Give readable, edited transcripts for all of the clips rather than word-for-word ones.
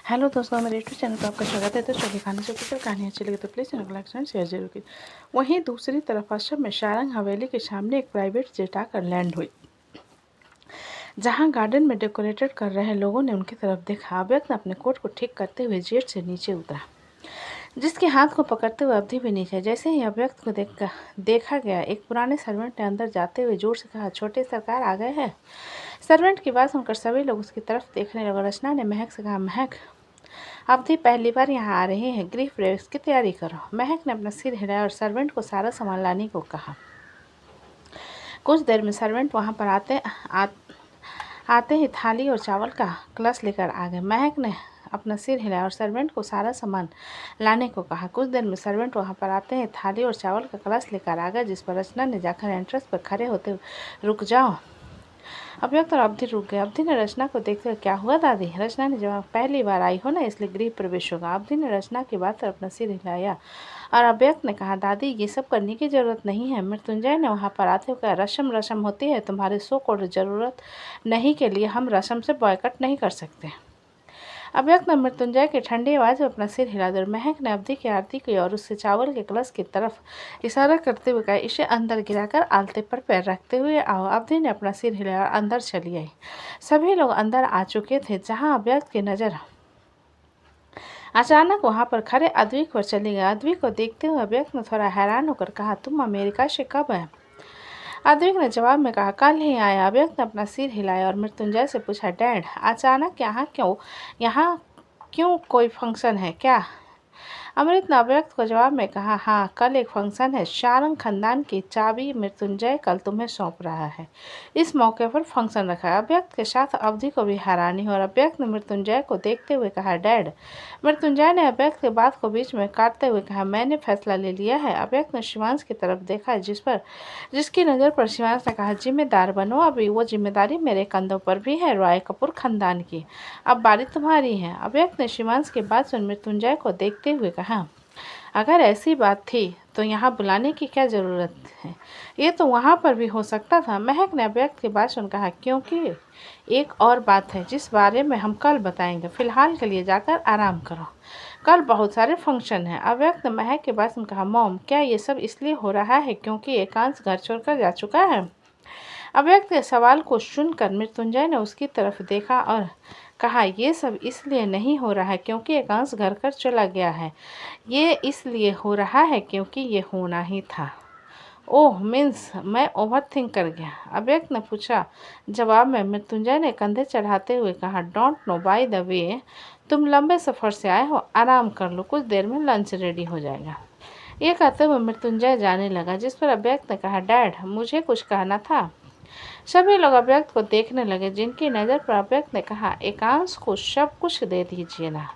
Hello दोस्तों, मेरे YouTube channel पर आपका स्वागत है। तो चलिए कहानी से कुछ कहानी अच्छी लगी तो प्लीज़ चैनल को लाइक शेयर जरूर कीजिए। वहीं दूसरी तरफ असम में शारंग हवेली के सामने एक प्राइवेट जेट आकर लैंड हुई। जहां गार्डन में डेकोरेटेड कर रहे लोगों ने उनकी तरफ देखा। अव्यक्त ने अपने कोट को ठीक करते हुए जेट से नीचे उतरा, जिसके हाथ को पकड़ते हुए अवधि भी नीचे। जैसे ही अव्यक्त को देखा गया, एक पुराने सर्वेंट ने अंदर जाते हुए जोर से कहा, छोटे सरकार आ गए हैं। सर्वेंट की बात सुनकर सभी लोग उसकी तरफ देखने लगे। रचना ने महक से कहा, महक, अवधि पहली बार यहाँ आ रहे हैं, गृह प्रवेश की तैयारी करो। महक ने अपना सिर हिलाया और सर्वेंट को सारा सामान लाने को कहा। कुछ देर में सर्वेंट वहाँ पर आते ही थाली और चावल का कलश लेकर आ गए। महक ने अपना सिर हिलाया और सर्वेंट को सारा सामान लाने को कहा। कुछ देर में सर्वेंट वहाँ पर आते ही थाली और चावल का कलश लेकर आ गए, जिस पर रचना ने जाकर एंट्रेंस पर खड़े होते हुए, रुक जाओ। अव्यक्त और अवधि रुक गए। अवधि ने रचना को देखते हुए, क्या हुआ दादी? रचना ने जवाब, पहली बार आई हो ना, इसलिए गृह प्रवेश होगा। अवधि ने रचना की बात पर अपना सिर हिलाया और अव्यक्त ने कहा, दादी ये सब करने की जरूरत नहीं है। मृत्युंजय ने वहाँ पर आते हुए कहा, रस्म रस्म होती है, तुम्हारे सो कोड जरूरत नहीं के लिए हम रस्म से बॉयकट नहीं कर सकते। अव्यक्त ने मृत्युंजय की ठंडी आवाज़ में अपना सिर हिला दिया। महक ने अवधि की आरती की और उससे चावल के कलश की तरफ इशारा करते हुए कहा, इसे अंदर गिराकर आलते पर पैर रखते हुए आओ। अवधि ने अपना सिर हिलाया और अंदर चली आई। सभी लोग अंदर आ चुके थे, जहां अव्यक्त की नज़र अचानक वहां पर खड़े अद्विक पर चली गई। अद्विक को देखते हुए अव्यक्त ने थोड़ा हैरान होकर कहा, तुम अमेरिका से कब आए? अद्विक ने जवाब में कहा, कल ही आया। अव्यक्त ने अपना सिर हिलाया और मृत्युंजय से पूछा, डैड अचानक यहाँ क्यों कोई फंक्शन है क्या? अमृत ने अव्यक्त को जवाब में कहा, हाँ कल एक फंक्शन है। शारंग खानदान की चाबी मृत्युंजय कल तुम्हें सौंप रहा है, इस मौके पर फंक्शन रखा है। अव्यक्त के साथ अवधि को भी हैरानी हो और अव्यक्त ने मृत्युंजय को देखते हुए कहा, डैड। मृत्युंजय ने अव्यक्त की बात को बीच में काटते हुए कहा, मैंने फैसला ले लिया है। अव्यक्त ने शिवांश की तरफ देखा, जिसकी नज़र पर शिवांश ने कहा, जिम्मेदार बनो, अभी वो जिम्मेदारी मेरे कंधों पर भी है, रॉय कपूर खानदान की। अब बारी तुम्हारी है। अव्यक्त ने शिवांश की बात सुन मृत्युंजय को देखते हुए कहा, अगर ऐसी बात थी तो यहाँ बुलाने की क्या ज़रूरत है? ये तो वहाँ पर भी हो सकता था। महक ने अव्यक्त की बात सुन कहा, क्योंकि एक और बात है जिस बारे में हम कल बताएंगे। फिलहाल के लिए जाकर आराम करो, कल बहुत सारे फंक्शन हैं। अव्यक्त ने महक की बात सुन कहा, मॉम क्या ये सब इसलिए हो रहा है क्योंकि एकांश घर छोड़कर जा चुका है? अव्यक्त के सवाल को सुनकर मृत्युंजय ने उसकी तरफ देखा और कहा, ये सब इसलिए नहीं हो रहा है क्योंकि एकांश घर कर चला गया है, ये इसलिए हो रहा है क्योंकि ये होना ही था। ओह मीन्स मैं ओवर थिंक कर गया? अव्यक्त ने पूछा। जवाब में मृत्युंजय ने कंधे चढ़ाते हुए कहा, don't know, by the way तुम लंबे सफ़र से आए हो, आराम कर लो, कुछ देर में लंच रेडी हो जाएगा। ये कहते हुए मृत्युंजय जाने लगा, जिस पर अव्यक्त ने कहा, डैड मुझे कुछ कहना था। सभी लोग अव्यक्त को देखने लगे, जिनकी नज़र पर अव्यक्त ने कहा, एकांश को सब कुछ दे दीजिए ना,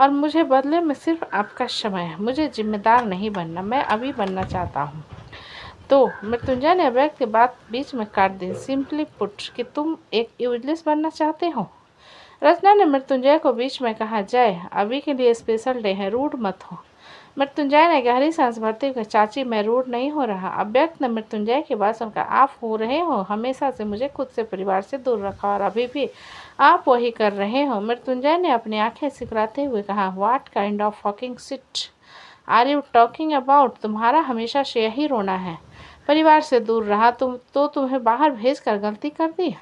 और मुझे बदले में सिर्फ आपका समय। मुझे जिम्मेदार नहीं बनना, मैं अभी बनना चाहता हूँ। तो मृत्युंजय ने अव्यक्त की बात बीच में काट दी। सिंपली पुट, कि तुम एक यूजलेस बनना चाहते हो? रचना ने मृत्युंजय को बीच में कहा, जय अभी के लिए स्पेशल डे है, रूड मत हो। मृत्युंजय ने गहरी सांस भरते हुए, चाची मैं रूड नहीं हो रहा। अव्यक्त ने मृत्युंजय की बात सुनकर, आप हो रहे हो, हमेशा से मुझे खुद से परिवार से दूर रखा और अभी भी आप वही कर रहे हो। मृत्युंजय ने अपनी आंखें सिकुड़ाते हुए कहा, what kind of fucking shit are you talking about? तुम्हारा हमेशा से यही रोना है, परिवार से दूर रहा तो तुम्हें बाहर भेज कर गलती कर दी?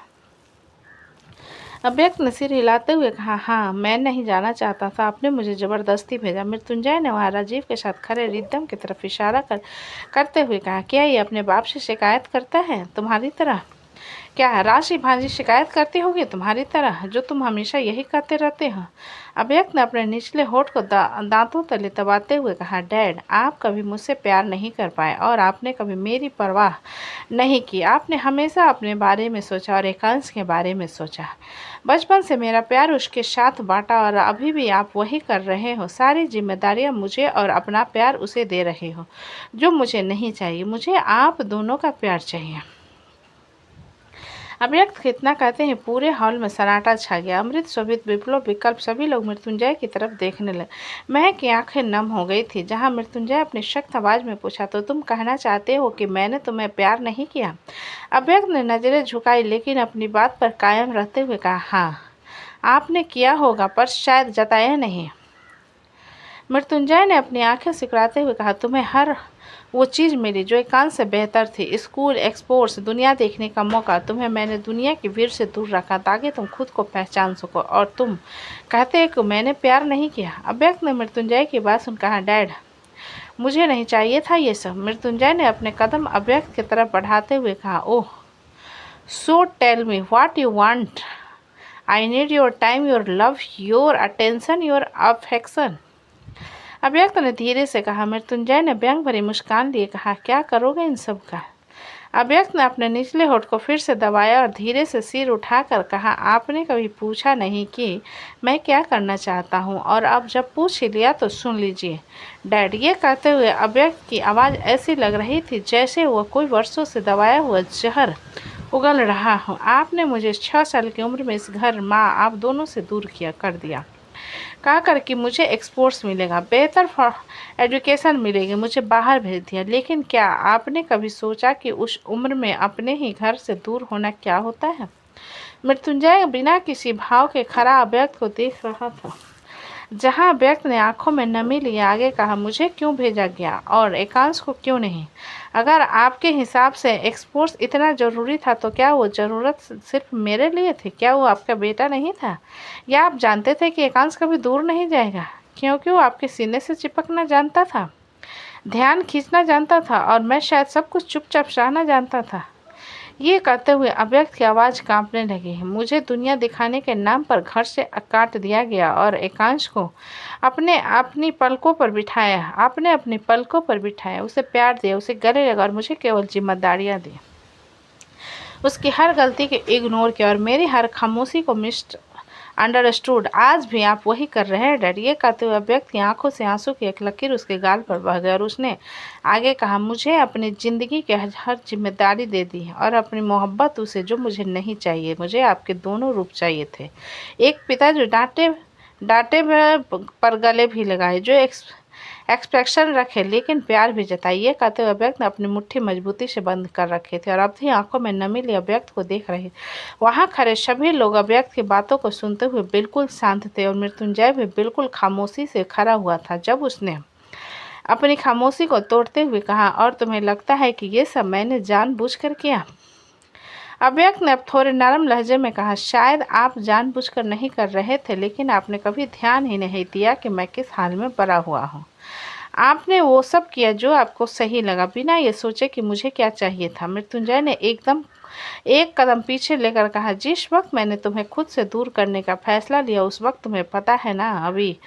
अव्यक्त ने सिर हिलाते हुए कहा, हाँ मैं नहीं जाना चाहता था, आपने मुझे ज़बरदस्ती भेजा। मृत्युंजय ने वहाँ राजीव के साथ खड़े रिद्धम की तरफ इशारा करते हुए कहा, क्या ये अपने बाप से शिकायत करता है तुम्हारी तरह? क्या राशि भांजी शिकायत करती होगी तुम्हारी तरह, जो तुम हमेशा यही करते रहते हो? अव्यक्त ने अपने निचले होठ को दांतों तले दबाते हुए कहा, डैड आप कभी मुझसे प्यार नहीं कर पाए और आपने कभी मेरी परवाह नहीं की। आपने हमेशा अपने बारे में सोचा और एकांश के बारे में सोचा। बचपन से मेरा प्यार उसके साथ बांटा और अभी भी आप वही कर रहे हो। सारी जिम्मेदारियां मुझे और अपना प्यार उसे दे रहे हो, जो मुझे नहीं चाहिए। मुझे आप दोनों का प्यार चाहिए। अव्यक्त कितना कहते हैं, पूरे हॉल में सन्नाटा छा गया। अमृत, शोभित, विप्लव, विकल्प सभी लोग मृत्युंजय की तरफ देखने लगे। महक की आंखें नम हो गई थी। जहां मृत्युंजय अपनी सख्त आवाज में पूछा, तो तुम कहना चाहते हो कि मैंने तुम्हें प्यार नहीं किया? अव्यक्त ने नजरें झुकाई, लेकिन अपनी बात पर कायम रहते हुए कहा, हाँ आपने किया होगा पर शायद जताया नहीं। मृत्युंजय ने अपनी आंखें सिकुड़ाते हुए कहा, तुम्हें हर वो चीज़ मिली जो एकांत से बेहतर थी। स्कूल, एक्सपोर्ट्स, दुनिया देखने का मौका। तुम्हें मैंने दुनिया की भीड़ से दूर रखा ताकि तुम खुद को पहचान सको। और तुम कहते हो कि मैंने प्यार नहीं किया। अव्यक्त ने मृत्युंजय की बात सुन कहा, डैड मुझे नहीं चाहिए था ये सब। मृत्युंजय ने अपने कदम अव्यक्त की तरफ बढ़ाते हुए कहा, oh so tell me what you want. I need your time, your love, your attention, your affection. Avyakt ने धीरे से कहा। मृत्युंजय ने व्यंग भरी मुस्कान लिए कहा, क्या करोगे इन सब का। अव्यक्त ने अपने निचले होठ को फिर से दबाया और धीरे से सिर उठाकर कहा, आपने कभी पूछा नहीं कि मैं क्या करना चाहता हूँ, और अब जब पूछ ही लिया तो सुन लीजिए। डैड, ये कहते हुए अव्यक्त की आवाज़ ऐसी लग रही थी जैसे वह कोई वर्षों से दबाया हुआ जहर उगल रहा हो। आपने मुझे 6 साल की उम्र में इस घर, माँ, आप दोनों से दूर कर दिया। कहा कर कि मुझे एक्सपोर्ट्स मिलेगा, बेहतर एजुकेशन मिलेगी, मुझे बाहर भेज दिया। लेकिन क्या आपने कभी सोचा कि उस उम्र में अपने ही घर से दूर होना क्या होता है। मृत्युंजय बिना किसी भाव के खड़ा अव्यक्त को देख रहा था। जहां अव्यक्त ने आंखों में नमी लिए आगे कहा, मुझे क्यों भेजा गया और एकांश को क्यों नहीं। अगर आपके हिसाब से एक्सपोर्ट्स इतना ज़रूरी था तो क्या वो ज़रूरत सिर्फ मेरे लिए थी। क्या वो आपका बेटा नहीं था, या आप जानते थे कि एकांश कभी दूर नहीं जाएगा, क्योंकि वो आपके सीने से चिपकना जानता था, ध्यान खींचना जानता था, और मैं शायद सब कुछ चुपचाप सहना जानता था। ये कहते हुए अव्यक्त की आवाज़ कांपने लगी। मुझे दुनिया दिखाने के नाम पर घर से काट दिया गया और एकांश को अपनी पलकों पर बिठाया। आपने अपनी पलकों पर बिठाया, उसे प्यार दिया, उसे गले लगा और मुझे केवल जिम्मेदारियां दी। उसकी हर गलती को इग्नोर किया और मेरी हर खामोशी को अंडरस्टूड। आज भी आप वही कर रहे हैं डैड। ये कहते हुए अव्यक्त की आंखों से आंसू की एक लकीर उसके गाल पर बह गई और उसने आगे कहा, मुझे अपनी ज़िंदगी की हर जिम्मेदारी दे दी है और अपनी मोहब्बत उसे, जो मुझे नहीं चाहिए। मुझे आपके दोनों रूप चाहिए थे, एक पिता जो डांटे पर गले भी लगाए, जो एक्सपेक्शन रखे लेकिन प्यार भी जताए। ये कहते हुए अव्यक्त ने अपनी मुट्ठी मजबूती से बंद कर रखे थे और अब भी आंखों में नमी लिए अव्यक्त को देख रहे। वहां खड़े सभी लोग अव्यक्त की बातों को सुनते हुए बिल्कुल शांत थे और मृत्युंजय भी बिल्कुल खामोशी से खड़ा हुआ था। जब उसने अपनी खामोशी को तोड़ते हुए कहा, और तुम्हें लगता है कि ये सब मैंने जानबूझकर किया। अव्यक्त ने अब थोड़े नरम लहजे में कहा, शायद आप जानबूझकर नहीं कर रहे थे, लेकिन आपने कभी ध्यान ही नहीं दिया कि मैं किस हाल में पड़ा हुआ हूँ। आपने वो सब किया जो आपको सही लगा, बिना ये सोचे कि मुझे क्या चाहिए था। मृत्युंजय ने एक कदम पीछे लेकर कहा, जिस वक्त मैंने तुम्हें खुद से दूर करने का फैसला लिया उस वक्त तुम्हें पता है ना अभी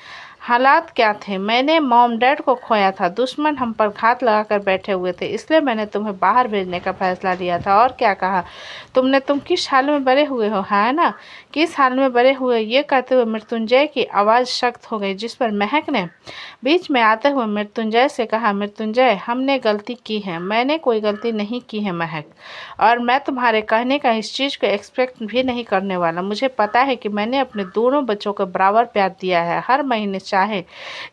हालात क्या थे। मैंने मॉम डैड को खोया था, दुश्मन हम पर घात लगाकर बैठे हुए थे, इसलिए मैंने तुम्हें बाहर भेजने का फैसला लिया था। और क्या कहा तुम किस हाल में बड़े हुए हो, है ना, किस हाल में बड़े हुए। ये कहते हुए मृत्युंजय की आवाज़ सख्त हो गई, जिस पर महक ने बीच में आते हुए मृत्युंजय से कहा, मृत्युंजय हमने गलती की है। मैंने कोई गलती नहीं की है महक, और मैं तुम्हारे कहने का इस चीज़ को एक्सपेक्ट भी नहीं करने वाला। मुझे पता है कि मैंने अपने दोनों बच्चों को बराबर प्यार दिया है। हर महीने चाहे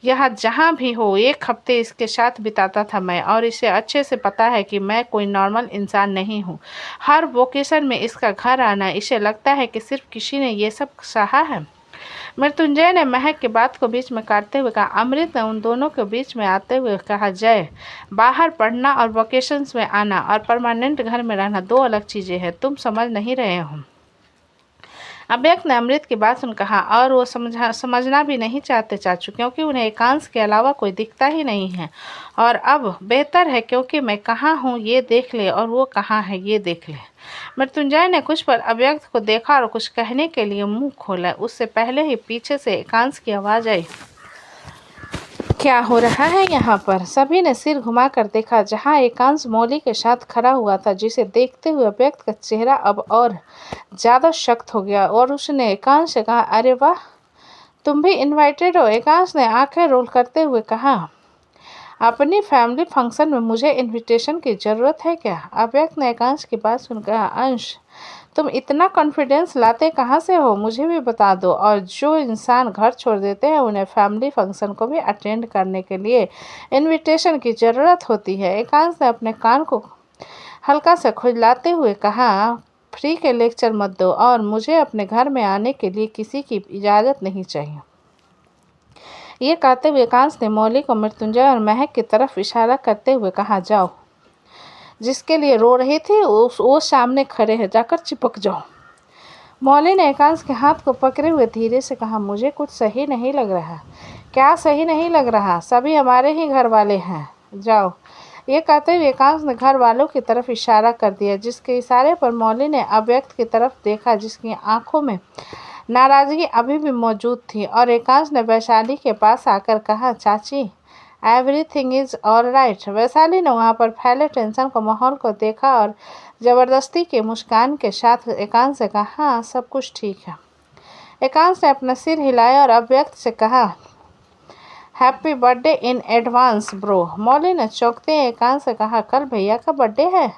यह जहाँ भी हो, एक हफ्ते इसके साथ बिताता था मैं, और इसे अच्छे से पता है कि मैं कोई नॉर्मल इंसान नहीं हूँ। हर वोकेशन में इसका घर आना, इसे लगता है कि सिर्फ किसी ने ये सब सहा है। मृत्युंजय ने महक की बात को बीच में काटते हुए कहा। अमृत ने उन दोनों के बीच में आते हुए कहा, जय, बाहर पढ़ना और वोकेशंस में आना और परमानेंट घर में रहना दो अलग चीज़ें हैं, तुम समझ नहीं रहे हो। अव्यक्त ने अमृत की बात सुन कहा, और वो समझना भी नहीं चाहते चाचू, क्योंकि उन्हें एकांश के अलावा कोई दिखता ही नहीं है। और अब बेहतर है क्योंकि मैं कहाँ हूँ ये देख ले और वो कहाँ है ये देख ले। मृत्युंजय ने कुछ पर अव्यक्त को देखा और कुछ कहने के लिए मुंह खोला। उससे पहले ही पीछे से एकांश की आवाज़ आई, क्या हो रहा है यहाँ पर। सभी ने सिर घुमाकर देखा जहाँ एकांश मौली के साथ खड़ा हुआ था, जिसे देखते हुए अव्यक्त का चेहरा अब और ज़्यादा सख्त हो गया और उसने एकांश से कहा, अरे वाह, तुम भी इनवाइटेड हो। एकांश ने आंखें रोल करते हुए कहा, अपनी फैमिली फंक्शन में मुझे इनविटेशन की ज़रूरत है क्या। अव्यक्त ने एकांश की बात सुनकर कहा, अंश, तुम इतना कॉन्फिडेंस लाते कहाँ से हो, मुझे भी बता दो। और जो इंसान घर छोड़ देते हैं उन्हें फैमिली फंक्शन को भी अटेंड करने के लिए इनविटेशन की ज़रूरत होती है। एकांश ने अपने कान को हल्का से खुजलाते हुए कहा, फ्री के लेक्चर मत दो और मुझे अपने घर में आने के लिए किसी की इजाज़त नहीं चाहिए। ये कहते हुए एकांश ने मौली को मृत्युंजय और महक की तरफ इशारा करते हुए कहा, जाओ, जिसके लिए रो रही थी वो सामने खड़े हैं, जाकर चिपक जाओ। मौली ने एकांश के हाथ को पकड़े हुए धीरे से कहा, मुझे कुछ सही नहीं लग रहा। क्या सही नहीं लग रहा? सभी हमारे ही घर वाले हैं, जाओ। ये कहते हुए एकांश ने घर वालों की तरफ इशारा कर दिया, जिसके इशारे पर मौली ने अव्यक्त की तरफ देखा, जिसकी आंखों में नाराजगी अभी भी मौजूद थी। और एकांश ने वैशाली के पास आकर कहा, चाची, everything is all right. Vaishali ने वहाँ पर फैले टेंशन को माहौल को देखा और ज़बरदस्ती के मुस्कान के साथ एकांश से कहा, हाँ, सब कुछ ठीक है। एकांश ने अपना सिर हिलाया और अव्यक्त से कहा, happy birthday in advance bro. Mauli ने चौंकते एकांश से कहा, कल भैया का बर्थडे है?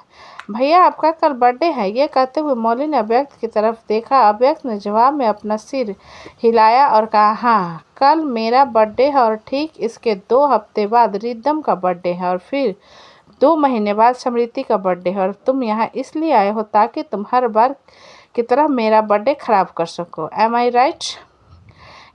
भैया आपका कल बर्थडे है? ये कहते हुए मौली ने अव्यक्त की तरफ देखा। अव्यक्त ने जवाब में अपना सिर हिलाया और कहा, हाँ, कल मेरा बर्थडे है और ठीक इसके 2 हफ्ते बाद रिद्धम का बर्थडे है और फिर 2 महीने बाद समृति का बर्थडे है और तुम यहाँ इसलिए आए हो ताकि तुम हर बार की तरह मेरा बर्थडे खराब कर सको। एम आई राइट?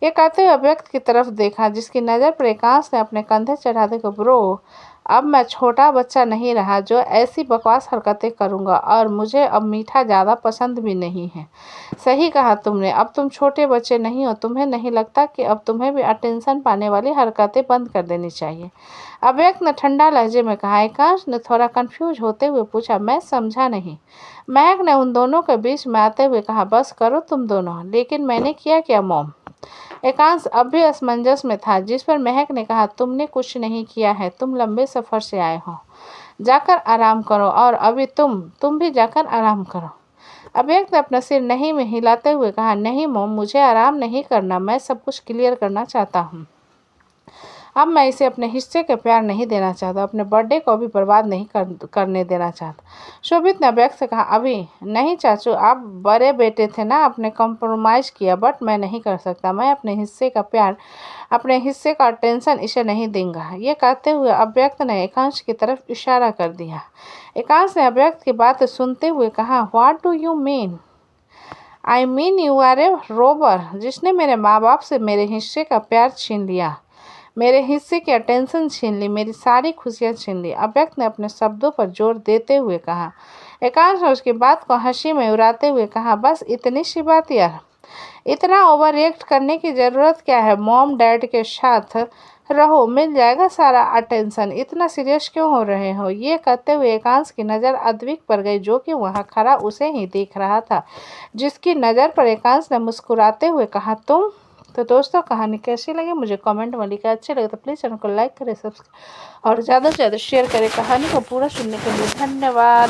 ये कहते हुए अव्यक्त की तरफ देखा, जिसकी नज़र पर एकांश ने अपने कंधे चढ़ा देकर, ब्रो, अब मैं छोटा बच्चा नहीं रहा जो ऐसी बकवास हरकतें करूँगा और मुझे अब मीठा ज़्यादा पसंद भी नहीं है। सही कहा तुमने, अब तुम छोटे बच्चे नहीं हो। तुम्हें नहीं लगता कि अब तुम्हें भी अटेंशन पाने वाली हरकतें बंद कर देनी चाहिए? अव्यक्त ने ठंडा लहजे में कहा। एकांश ने थोड़ा कंफ्यूज होते हुए पूछा, मैं समझा नहीं। महक ने उन दोनों के बीच में आते हुए कहा, बस करो तुम दोनों। लेकिन मैंने किया क्या मॉम? एकांश अब भी असमंजस में था, जिस पर महक ने कहा, तुमने कुछ नहीं किया है, तुम लंबे सफ़र से आए हो, जाकर आराम करो। और अभी तुम भी जाकर आराम करो। अव्यक्त ने अपना सिर नहीं में हिलाते हुए कहा, नहीं मॉम, मुझे आराम नहीं करना, मैं सब कुछ क्लियर करना चाहता हूँ। अब मैं इसे अपने हिस्से के प्यार नहीं देना चाहता, अपने बर्थडे को भी बर्बाद नहीं करने देना चाहता। शोभित ने अव्यक्त से कहा, अभी नहीं चाचू, आप बड़े बेटे थे ना, आपने कॉम्प्रोमाइज़ किया, बट मैं नहीं कर सकता। मैं अपने हिस्से का प्यार, अपने हिस्से का टेंशन इसे नहीं दूंगा। ये कहते हुए अव्यक्त ने एकांश की तरफ इशारा कर दिया। एकांश ने अव्यक्त की बात सुनते हुए कहा, what do you mean? I mean you are a robber, जिसने मेरे माँ बाप से मेरे हिस्से का प्यार छीन लिया, मेरे हिस्से की अटेंशन छीन ली, मेरी सारी खुशियाँ छीन ली। अव्यक्त ने अपने शब्दों पर जोर देते हुए कहा। एकांश ने उसकी बात को हंसी में उड़ाते हुए कहा, बस इतनी सी बात यार, इतना ओवर रिएक्ट करने की ज़रूरत क्या है? मॉम डैड के साथ रहो, मिल जाएगा सारा अटेंशन, इतना सीरियस क्यों हो रहे हो? ये कहते हुए एकांश की नज़र अद्विक पर गई, जो कि वहाँ खड़ा उसे ही देख रहा था, जिसकी नज़र पर एकांश ने मुस्कुराते हुए कहा, तुम? तो दोस्तों, कहानी कैसी लगी मुझे कमेंट में लिखा। अच्छी लगे तो प्लीज़ चैनल को लाइक करें, सब्सक्राइब और ज़्यादा से ज़्यादा शेयर करें। कहानी को पूरा सुनने के लिए धन्यवाद।